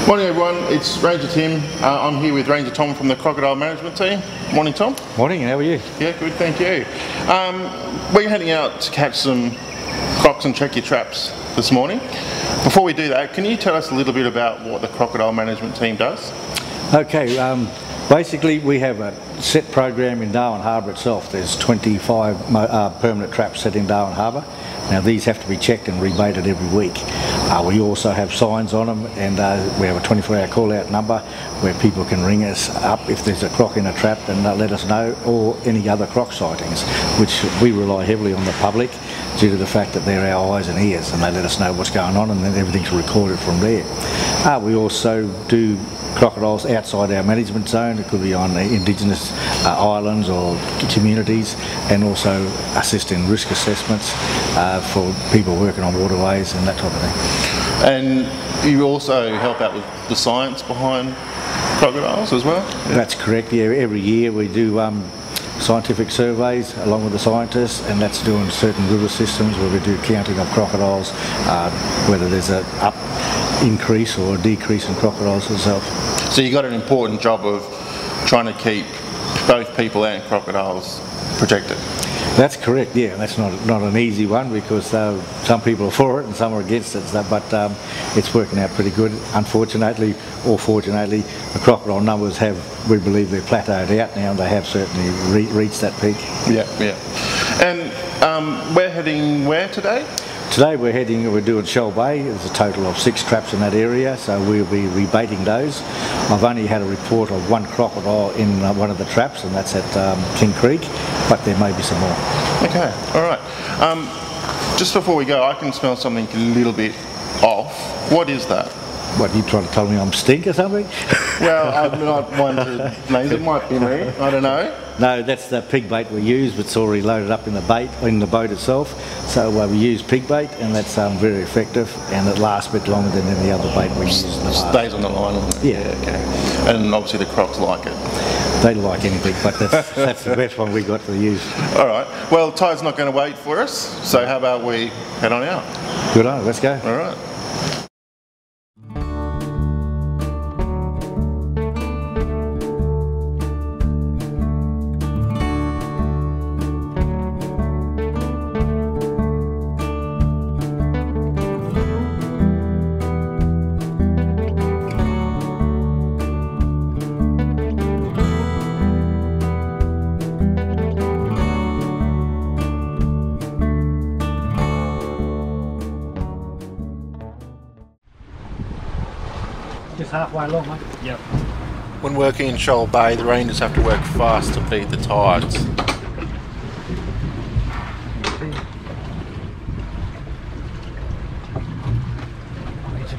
Morning everyone, it's Ranger Tim. I'm here with Ranger Tom from the Crocodile Management Team. Morning Tom. Morning, how are you? Yeah, good, thank you. We're heading out to catch some crocs and check your traps this morning. Before we do that, can you tell us a little bit about what the Crocodile Management Team does? Okay, basically we have a set program in Darwin Harbour itself. There's 25 permanent traps set in Darwin Harbour. Now these have to be checked and rebaited every week. We also have signs on them, and we have a 24-hour call-out number where people can ring us up if there's a croc in a trap and let us know, or any other croc sightings, which we rely heavily on the public due to the fact that they're our eyes and ears, and they let us know what's going on, and then everything's recorded from there. We also do crocodiles outside our management zone. It could be on Indigenous islands or communities, and also assist in risk assessments for people working on waterways and that type of thing. And you also help out with the science behind crocodiles as well? Yeah. That's correct, yeah. Every year we do scientific surveys along with the scientists, and that's doing certain river systems where we do counting of crocodiles, whether there's an increase or a decrease in crocodiles itself. So you've got an important job of trying to keep both people and crocodiles protected. That's correct, yeah. That's not an easy one, because some people are for it and some are against it, but it's working out pretty good. Unfortunately, or fortunately, the crocodile numbers we believe they're plateaued out now, and they have certainly reached that peak. Yeah, yeah. And we're heading where today? Today we're doing Shell Bay. There's a total of 6 traps in that area, so we'll be rebaiting those. I've only had a report of 1 crocodile in one of the traps, and that's at King Creek, but there may be some more. Okay, all right. Just before we go, I can smell something a little bit off. What is that? What, you trying to tell me I'm stink or something? Well, I'm not one to names. It might be me. I don't know. No, that's the pig bait we use, but it's already loaded up in the boat itself. So we use pig bait, and that's very effective, and it lasts a bit longer than any other bait we use in the bar. Stays on the line, doesn't it? Yeah. Okay. And obviously the crocs like it. They like anything, but that's the best one we got to use. All right. Well, Ty's not going to wait for us, so how about we head on out? Good on, let's go. All right. Just halfway along, mate. Yep. When working in Shoal Bay, the rangers have to work fast to beat the tides.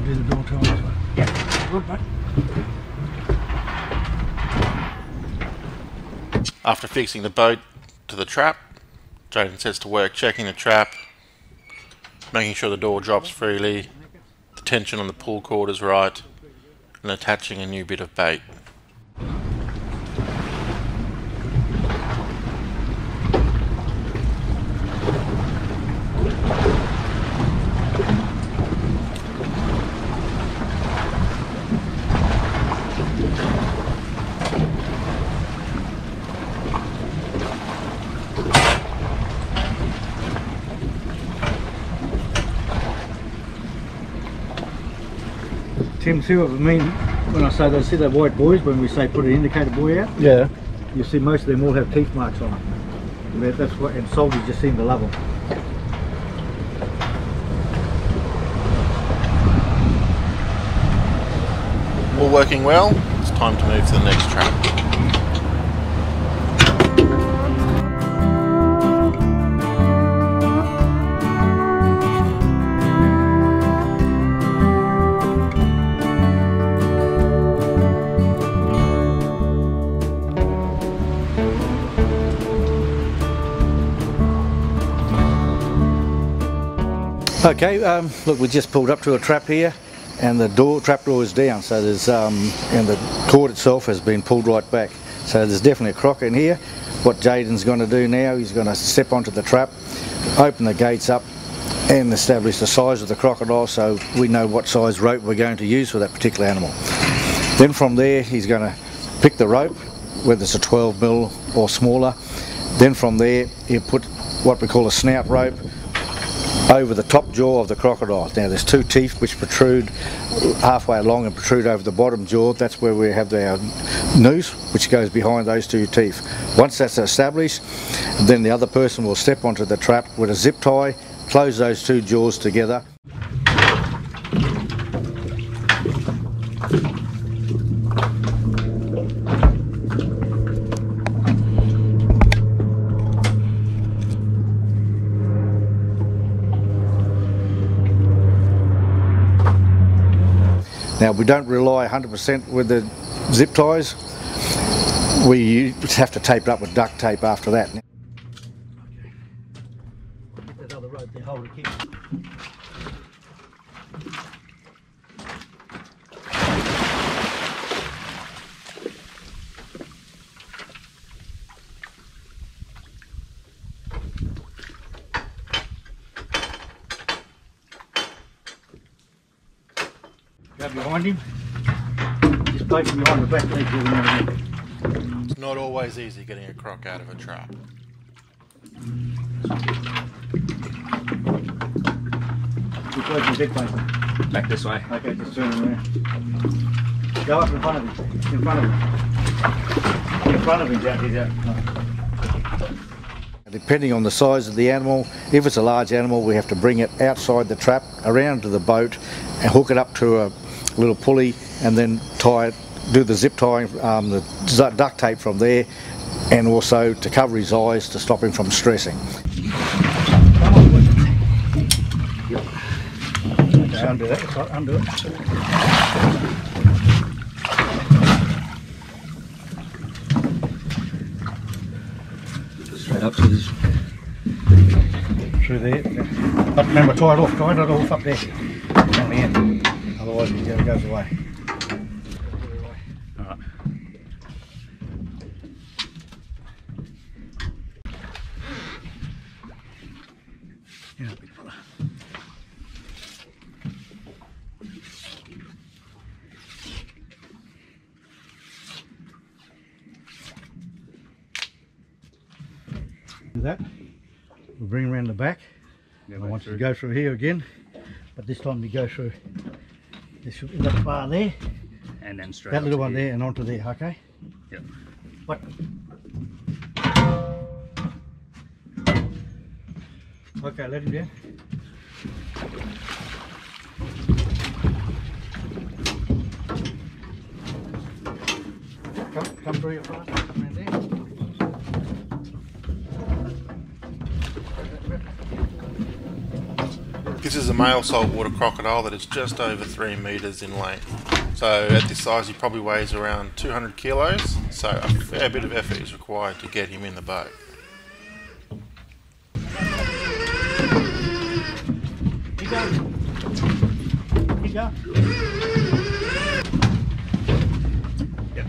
Do the door as well. Yeah, good, mate. After fixing the boat to the trap, Jaden sets to work checking the trap, making sure the door drops freely, the tension on the pull cord is right, and attaching a new bit of bait. Tim, see what I mean when I say they see the white buoys when we say put an indicator buoy out? Yeah. You see most of them all have teeth marks on them. That's what, and soldiers just seem to love them. All working well. It's time to move to the next trap. Okay, look, we just pulled up to a trap here, and the trap door is down, so there's and the cord itself has been pulled right back. So there's definitely a croc in here. What Jaden's going to do now, he's going to step onto the trap, open the gates up, and establish the size of the crocodile so we know what size rope we're going to use for that particular animal. Then from there he's going to pick the rope, whether it's a 12mm or smaller. Then from there he'll put what we call a snout rope over the top jaw of the crocodile. Now there's two teeth which protrude halfway along and protrude over the bottom jaw. That's where we have our noose which goes behind those two teeth. Once that's established, then the other person will step onto the trap with a zip tie, close those two jaws together. Now we don't rely 100% with the zip ties, we just have to tape it up with duct tape after that. Okay. Get that other rope there, hold it here. Grab behind him, just place him behind the back leg. It's not always easy getting a croc out of a trap. Just place him dead face. Back this way. Okay, just turn him around. Go up in front of him, in front of him. In front of him, Jack, he's out. Depending on the size of the animal, if it's a large animal we have to bring it outside the trap, around to the boat and hook it up to a little pulley and then tie it, do the zip tying, the duct tape from there, and also to cover his eyes to stop him from stressing. Okay, undo that, undo it. Straight up to this. Through there. But remember, tie it off up there. On the end. Otherwise it goes away. Alright. Yeah, big fella. Do that. We'll bring him around the back. I want you to go through here again, but this time we go through this that bar there, and then straight that little one there and onto there, okay? Yep. But okay, let him down. Come through your front, come around there. This is a male saltwater crocodile that is just over 3 metres in length. So at this size he probably weighs around 200 kilos, so a fair bit of effort is required to get him in the boat. Keep going. Keep going. Yep.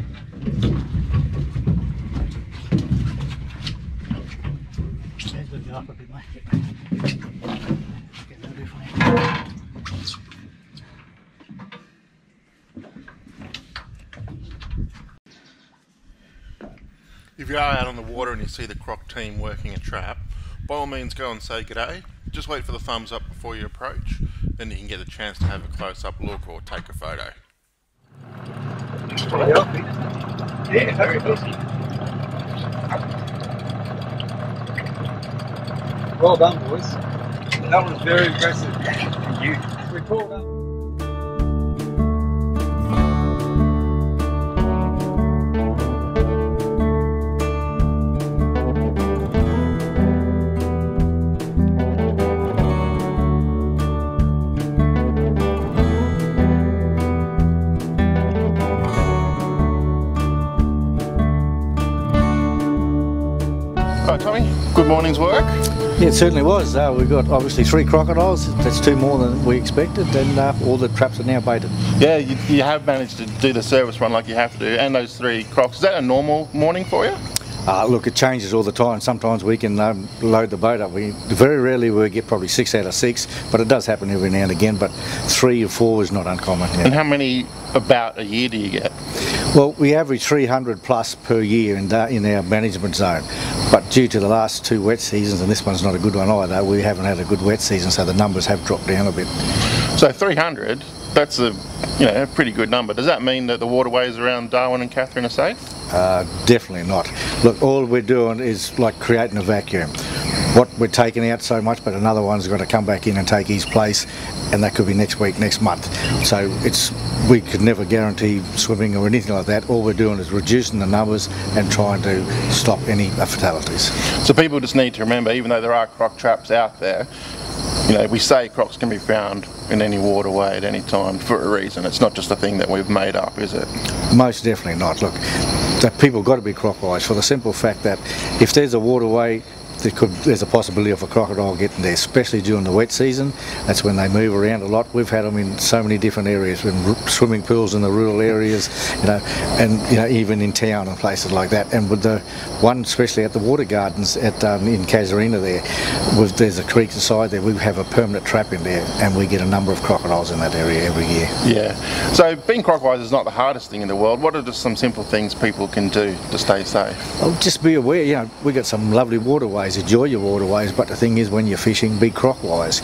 That's good, go up a bit, mate. If you are out on the water and you see the croc team working a trap, by all means go and say g'day. Just wait for the thumbs up before you approach, then you can get a chance to have a close-up look or take a photo. Yeah, very healthy. Well done, boys. That was very impressive. Thank you. We pulled up. Right, Tommy, good morning's work. Yeah, it certainly was. We've got obviously 3 crocodiles. That's 2 more than we expected, and all the traps are now baited. Yeah, you have managed to do the service run like you have to, and those 3 crocs. Is that a normal morning for you? Look, it changes all the time. Sometimes we can load the boat up. Very rarely we get probably 6 out of 6, but it does happen every now and again. But 3 or 4 is not uncommon. Yeah. And how many about a year do you get? Well, we average 300 plus per year in our management zone. But due to the last 2 wet seasons, and this one's not a good one either, we haven't had a good wet season, so the numbers have dropped down a bit. So 300, that's a pretty good number. Does that mean that the waterways around Darwin and Catherine are safe? Definitely not. Look, all we're doing is like creating a vacuum. What we're taking out so much, but another one's got to come back in and take his place, and that could be next week, next month. So we could never guarantee swimming or anything like that. All we're doing is reducing the numbers and trying to stop any fatalities. So people just need to remember, even though there are croc traps out there, we say crocs can be found in any waterway at any time for a reason. It's not just a thing that we've made up, is it? Most definitely not. Look, that people got to be crocwise for the simple fact that if there's a waterway, there's a possibility of a crocodile getting there, especially during the wet season. That's when they move around a lot. We've had them in so many different areas, in swimming pools in the rural areas, and even in town and places like that. And with the one, especially at the water gardens in Casuarina there's a creek inside there. We have a permanent trap in there, and we get a number of crocodiles in that area every year. Yeah. So being crocwise is not the hardest thing in the world. What are just some simple things people can do to stay safe? Well, just be aware. We got some lovely waterways. Enjoy your waterways, but the thing is, when you're fishing, be crocwise.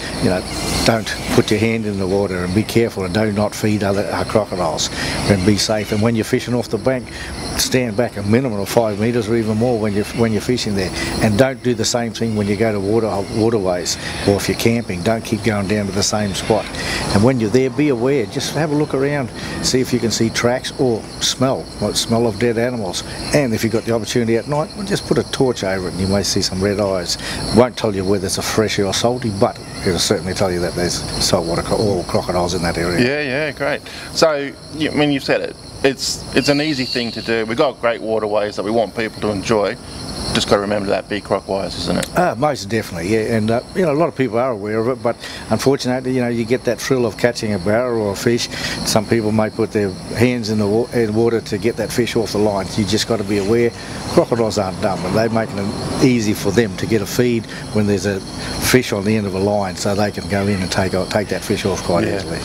Don't put your hand in the water, and be careful, and do not feed other crocodiles, and be safe. And when you're fishing off the bank, stand back a minimum of 5 metres or even more when you're fishing there, and don't do the same thing when you go to waterways, or if you're camping, don't keep going down to the same spot. And when you're there, be aware, just have a look around, see if you can see tracks or smell of dead animals. And if you've got the opportunity at night, well, just put a torch over it and you may see some red eyes. Won't tell you whether it's a freshy or salty, but it'll certainly tell you that there's saltwater or crocodiles in that area. Yeah, great. So, you've said it. It's an easy thing to do. We've got great waterways that we want people to enjoy. Just got to remember that, be crocwise, isn't it? Most definitely, yeah. And a lot of people are aware of it, but unfortunately, you get that thrill of catching a barra or a fish. Some people may put their hands in the water to get that fish off the line. You just got to be aware. Crocodiles aren't dumb, and they're making it easy for them to get a feed when there's a fish on the end of a line, so they can go in and take that fish off quite easily.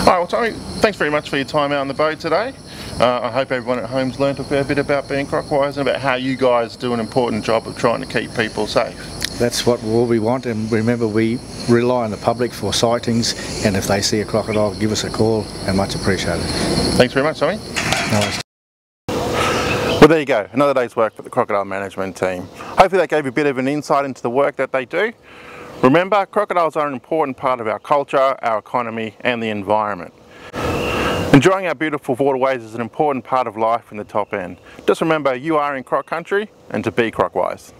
All right, well, Tommy, thanks very much for your time out on the boat today. I hope everyone at home's learnt a fair bit about being crocwise and about how you guys do an important job of trying to keep people safe. That's what we want, and remember, we rely on the public for sightings, and if they see a crocodile, give us a call, and much appreciated. Thanks very much, Tommy. No worries. Well, there you go, another day's work for the Crocodile Management Team. Hopefully that gave you a bit of an insight into the work that they do. Remember, crocodiles are an important part of our culture, our economy and the environment. Enjoying our beautiful waterways is an important part of life in the top end. Just remember, you are in croc country, and to be crocwise.